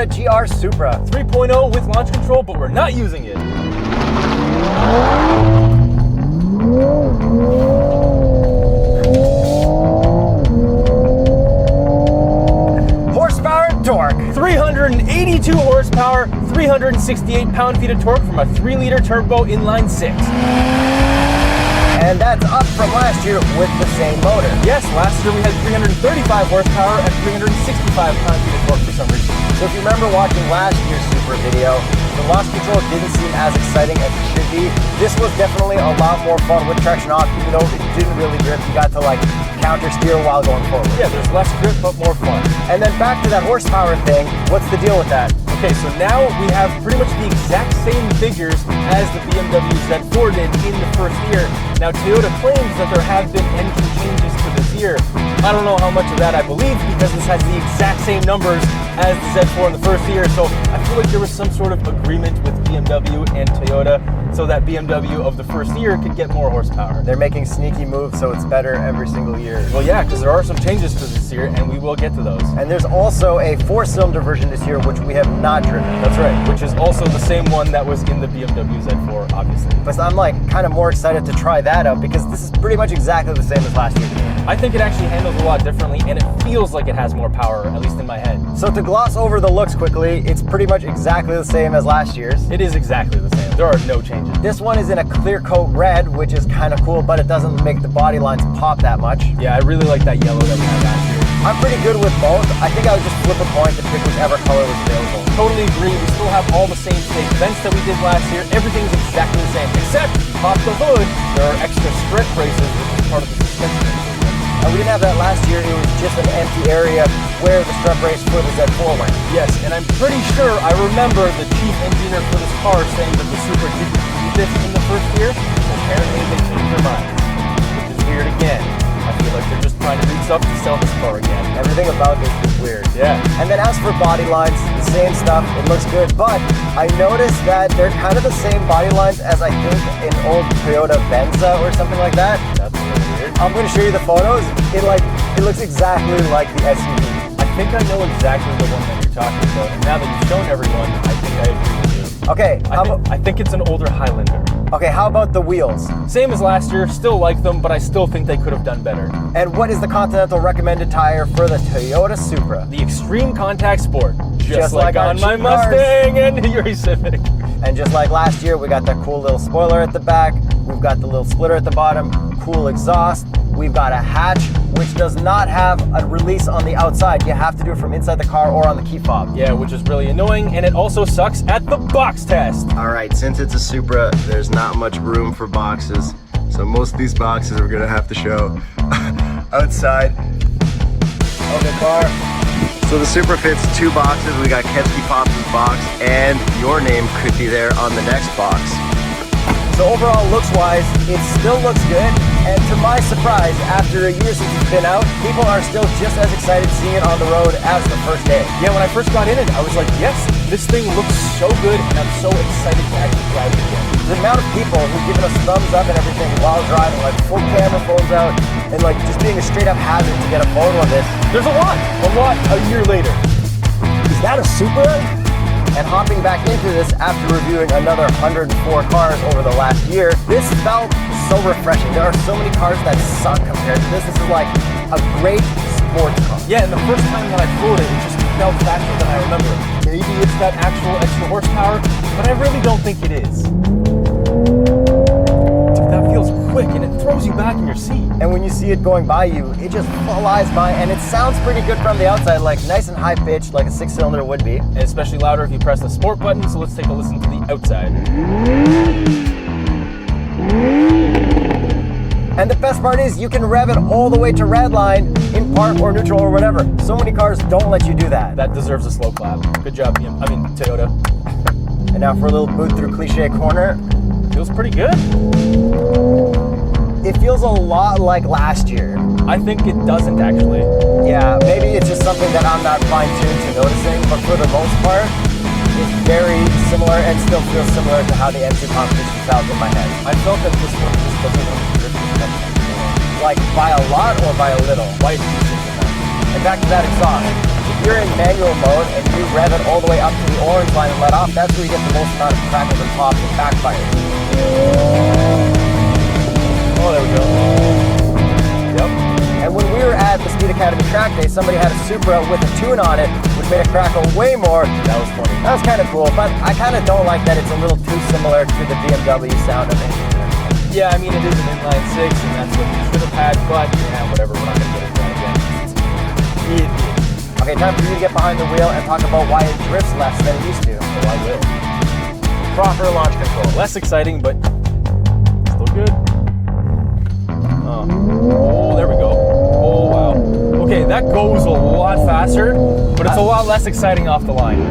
Toyota GR Supra. 3.0 with launch control, but we're not using it. Horsepower and torque. 382 horsepower, 368 pound-feet of torque from a 3-liter turbo inline 6. And that's up from last year with the same motor. Yes, last year we had 335 horsepower and 365 pound-feet of torque for some reason. So if you remember watching last year's Supra video, the launch control didn't seem as exciting as it should be. This was definitely a lot more fun with traction off, even though it didn't really grip. You got to like counter steer while going forward. Yeah, there's less grip but more fun. And then back to that horsepower thing, what's the deal with that? Okay, so now we have pretty much the exact same figures as the BMW Z4 did in the first year. Now Toyota claims that there have been engine changes to this year. I don't know how much of that I believe because this has the exact same numbers as the Z4 in the first year, so I feel like there was some sort of agreement with BMW and Toyota so that BMW of the first year could get more horsepower. They're making sneaky moves so it's better every single year. Well, yeah, because there are some changes to this year and we will get to those. And there's also a 4-cylinder version this year which we have not driven. That's right, which is also the same one that was in the BMW Z4, obviously. But I'm like kind of more excited to try that out because this is pretty much exactly the same as last year. I think it actually handles a lot differently and it feels like it has more power, at least in my head. So to gloss over the looks quickly, it's pretty much exactly the same as last year's. It is exactly the same. There are no changes. This one is in a clear coat red, which is kind of cool, but it doesn't make the body lines pop that much. Yeah, I really like that yellow that we had last year. I'm pretty good with both. I think I would just flip a coin to pick whichever color was available. Totally agree. We still have all the same fake vents that we did last year. Everything's exactly the same, except if you pop the hood, there are extra strut braces, which is part of the suspension. And we didn't have that last year. It was just an empty area where the strut brace for the Z4 went. Yes, and I'm pretty sure I remember the chief engineer for this car saying that the Supra didn't do this in the first year. So apparently they changed their minds, which is weird again. I feel like they're just trying to do stuff to sell this car again. Everything about this is weird. Yeah. And then as for body lines, the same stuff. It looks good, but I noticed that they're kind of the same body lines as I think an old Toyota Venza or something like that. That's really weird. I'm going to show you the photos. It looks exactly like the SUV. I think I know exactly the one that you're talking about. And now that you've shown everyone, I think I agree with you. Okay. I think it's an older Highlander. Okay, how about the wheels? Same as last year, still like them, but I still think they could have done better. And what is the Continental recommended tire for the Toyota Supra? The Extreme Contact Sport. Just like on my cheap Mustang and your Civic. And just like last year, we got that cool little spoiler at the back. We've got the little splitter at the bottom, cool exhaust. We've got a hatch, which does not have a release on the outside. You have to do it from inside the car or on the key fob. Yeah, which is really annoying, and it also sucks at the box test. All right, since it's a Supra, there's not much room for boxes. So most of these boxes we're gonna have to show outside of the car. So the Supra fits 2 boxes. We got Kensky Pops' box, and your name could be there on the next box. So overall, looks-wise, it still looks good. And to my surprise, after a year since it's been out, people are still just as excited seeing it on the road as the first day. Yeah, when I first got in it, I was like, yes, this thing looks so good, and I'm so excited to actually drive it again. The amount of people who've given us thumbs up and everything while driving, like full camera phones out, and like just being a straight-up hazard to get a photo of this. There's a lot a year later. Is that a Supra? And hopping back into this after reviewing another 104 cars over the last year, this felt so refreshing. There are so many cars that suck compared to this. This is like a great sports car. Yeah, and the first time that I flew it, it just felt faster than I remember. Maybe it's that actual extra horsepower, but I really don't think it is. That feels quick and it throws you back in your seat. And when you see it going by you, it just flies by, and it sounds pretty good from the outside, like nice and high pitched, like a 6-cylinder would be. And especially louder if you press the sport button, so let's take a listen to the outside. And the best part is you can rev it all the way to red line in park or neutral or whatever. So many cars don't let you do that. That deserves a slow clap. Good job, Toyota. And now for a little boot through Cliche Corner. Feels pretty good. It feels a lot like last year. I think it doesn't actually. Yeah, maybe it's just something that I'm not fine-tuned to noticing, but for the most part, it's very similar and still feels similar to how the M2 competition felt in my head. I felt that this one just doesn't want to grip as much anymore. Like by a lot or by a little? By a decent amount. And back to that exhaust. It you're in manual mode and you rev it all the way up to the orange line and let off, that's where you get the most amount of crackles and pops and backfire. Oh, there we go. Yep. And when we were at the Speed Academy track day, somebody had a Supra with a tune on it, which made it crackle way more. That was funny. That was kind of cool, but I kind of don't like that it's a little too similar to the BMW sound of it. Yeah, I mean, it is an inline six, and that's what you should have had, but yeah, whatever, we're not going to get into that again. Okay, time for you to get behind the wheel and talk about why it drifts less than it used to. Oh, I will. Proper launch control. Less exciting, but still good. Oh, there we go. Oh, wow. Okay, that goes a lot faster, but it's a lot less exciting off the line.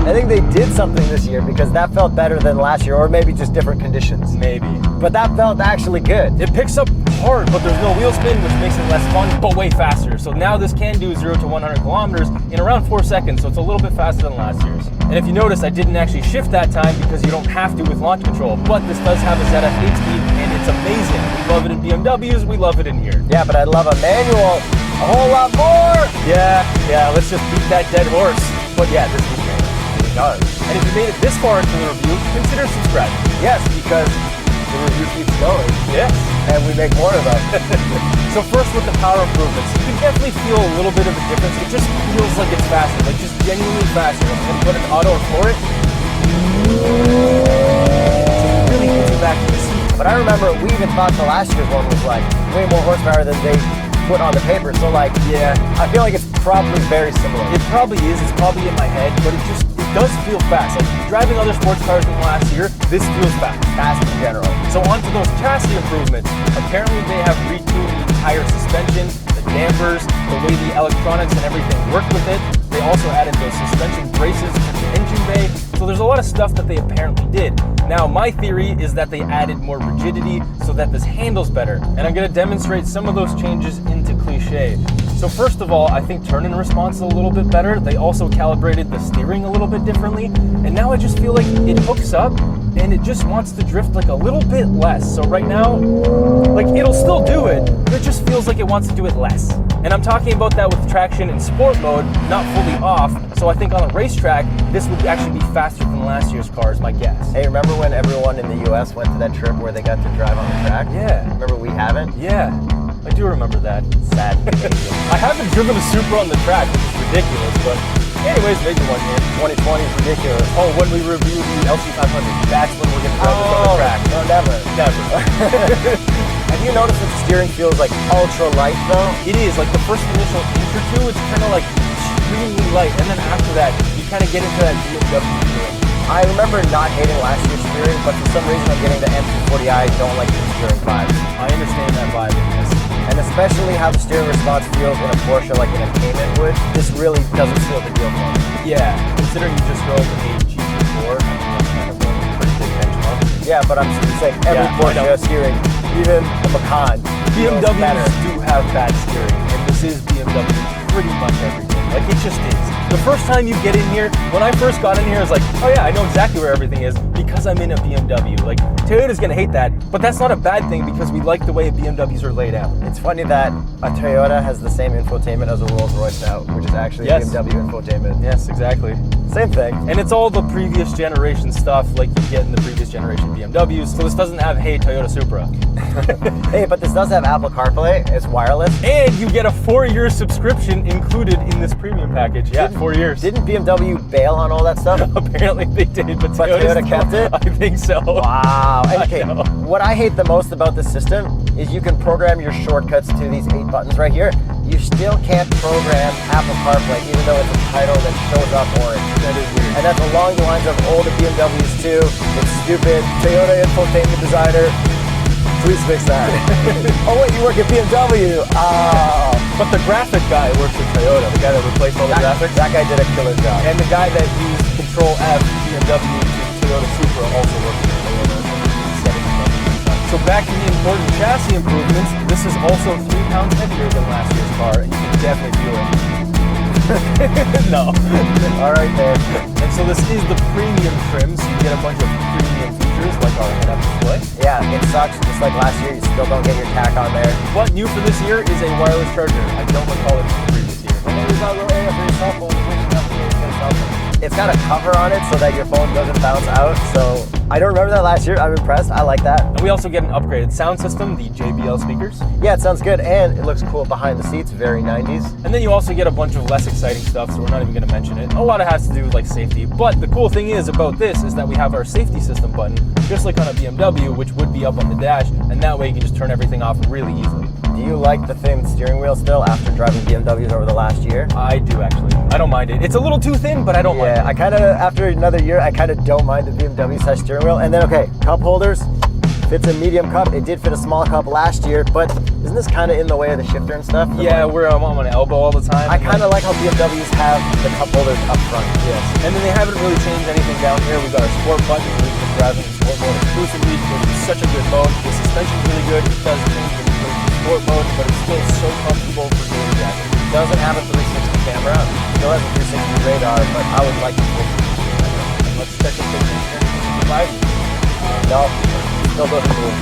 I think they did something this year because that felt better than last year, or maybe just different conditions. Maybe. But that felt actually good. It picks up hard, but there's no wheel spin, which makes it less fun, but way faster. So now this can do 0 to 100 kilometers in around 4 seconds, so it's a little bit faster than last year's. And if you notice, I didn't actually shift that time because you don't have to with launch control, but this does have a ZF 8-speed, and it's amazing. We love it in BMWs, we love it in here. Yeah, but I'd love a manual a whole lot more. Yeah, let's just beat that dead horse. But yeah, this is great. It does. And if you made it this far into the review, consider subscribing. Yes, because the review keeps going. Yes. And we make more of them. So first with the power improvements, you can definitely feel a little bit of a difference. It just feels like it's faster, like just genuinely faster. I'm going to put an auto for it. It really gets you back to the seat. But I remember we even thought the last year's one was like way more horsepower than they put on the paper. So like, yeah, I feel like it's probably very similar. It probably is. It's probably in my head, but it does feel fast. Like driving other sports cars in the last year, this feels fast. Fast in general. So on to those chassis improvements. Apparently they have retuned the entire suspension, the dampers, the way the electronics and everything work with it. They also added those suspension braces to the engine bay. So there's a lot of stuff that they apparently did. Now my theory is that they added more rigidity so that this handles better. And I'm going to demonstrate some of those changes into Cliché. So first of all, I think turn-in response is a little bit better. They also calibrated the steering a little bit differently. And now I just feel like it hooks up and it just wants to drift like a little bit less. So right now, like it'll still do it, but it just feels like it wants to do it less. And I'm talking about that with traction in sport mode, not fully off. So I think on a racetrack, this would actually be faster than last year's car is my guess. Hey, remember when everyone in the US went to that trip where they got to drive on the track? Yeah. Remember we haven't? Yeah, I do remember that. Sad. I haven't driven a Supra on the track, which is ridiculous, but anyways, maybe one year. 2020 is ridiculous. Oh, when we review the LC500, that's when we're going to drive this on the track. No, never. Never. Have you noticed that the steering feels like ultra light though? It is, like the first initial inch or two, it's kind of like extremely light, and then after that, you kind of get into that BMW feeling. I remember not hating last year's steering, but for some reason I'm getting the M240i, don't like the steering vibes. I understand that vibe in this. And especially how the steering response feels in a Porsche like an Cayman would, this really doesn't seal the deal for me. Yeah, considering you just drove a GT4, I mean, that's kind of a pretty big benchmark. Yeah, but I'm saying every Porsche steering, even the Macan, BMWs do have bad steering, and this is BMW pretty much everything. Like, it just is. The first time you get in here, when I first got in here, I was like, oh yeah, I know exactly where everything is because I'm in a BMW. Like, Toyota's gonna hate that, but that's not a bad thing because we like the way BMWs are laid out. It's funny that a Toyota has the same infotainment as a Rolls Royce now, which is actually BMW infotainment. Yes, exactly. Same thing. And it's all the previous generation stuff like you get in the previous generation BMWs, so this doesn't have, hey, Toyota Supra. Hey, but this does have Apple CarPlay, it's wireless. And you get a 4-year subscription included in this premium package. Yeah, 4 years. Didn't BMW bail on all that stuff? Apparently they did, but Toyota kept it? I think so. Wow. Okay, I know. what I hate the most about this system is you can program your shortcuts to these 8 buttons right here. You still can't program Apple CarPlay, even though it's a title that shows up orange. That is weird. And that's along the lines of older BMWs too. It's stupid. Toyota infotainment designer, please fix that. Oh wait, you work at BMW. Oh. But the graphic guy works at Toyota, the guy that replaced all the graphics. That guy did a killer job. And the guy that used Control F BMW to Toyota Supra also works at Toyota. So back to the important chassis improvements, this is also 3 pounds heavier than last year's car, and you can definitely feel it. No. All right there. And so this is the premium trim, so you get a bunch of premium features like a car head-up display. Yeah, it sucks. Just like last year, you still don't get your tack on there. What new for this year is a wireless charger. I don't recall it from the previous year. And then we've got a little area for your cell phone, which definitely is good cell phone. It's got a cover on it so that your phone doesn't bounce out. So I don't remember that last year. I'm impressed. I like that. And we also get an upgraded sound system, the JBL speakers. Yeah, it sounds good, and it looks cool behind the seats. Very 90s. And then you also get a bunch of less exciting stuff, so we're not even going to mention it. A lot of it has to do with like safety. But the cool thing is about this is that we have our safety system button, just like on a BMW, which would be up on the dash, and that way you can just turn everything off really easily. Do you like the thin steering wheel still after driving BMWs over the last year? I do actually. I don't mind it. It's a little too thin, but I don't mind it. Yeah, I kind of, after another year, I kind of don't mind the BMW size steering wheel. And then, okay, cup holders. Fits a medium cup. It did fit a small cup last year, but isn't this kind of in the way of the shifter and stuff? Yeah, I'm on an elbow all the time. I kind of like how BMWs have the cup holders up front. Yes. And then they haven't really changed anything down here. We've got our sport button. We've been driving in sport mode exclusively because it's such a good mode. The suspension's really good. It does change when you go to sport mode, but it's still so comfortable for daily driving. It doesn't have a 360 camera. It still has a 360 radar, but I would like to go to 360. Let's check the picture. No, still doesn't move.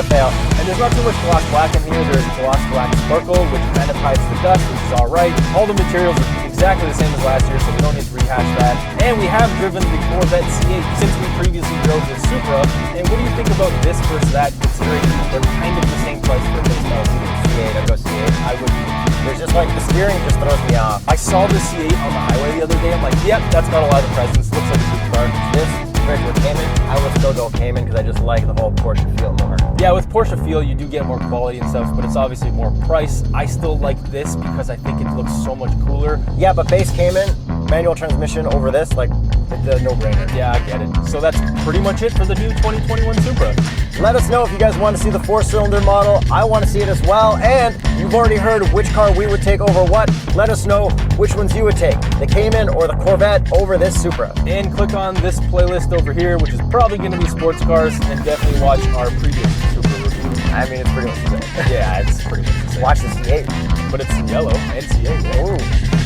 Fail. And there's not too much gloss black in here. There's gloss black sparkle, which kind of hides the dust, which is all right. All the materials are exactly the same as last year, so we don't need to rehash that. And we have driven the Corvette C8 since we previously drove the Supra. And what do you think about this versus that, considering they're kind of the same price for a base model C8, I'd go C8. I would. There's just like, the steering just throws me off. I saw the C8 on the highway the other day. I'm like, yep, that's got a lot of presence. Looks like a supercar. This compared to a Cayman, I would still go Cayman because I just like the whole Porsche feel more. Yeah, with Porsche feel, you do get more quality and stuff, but it's obviously more price. I still like this because I think it looks so much cooler. Yeah, but base Cayman, manual transmission over this, like, it's a no-brainer. Yeah, I get it. So that's pretty much it for the new 2021 Supra. Let us know if you guys want to see the 4-cylinder model. I want to see it as well. And you've already heard which car we would take over what. Let us know which ones you would take, the Cayman or the Corvette over this Supra. And click on this playlist over here, which is probably going to be sports cars, and definitely watch our previous Supra review. I mean, it's pretty much the same. Yeah, it's pretty much the same. Watch the C8. But it's in yellow and C8. Yeah. Ooh.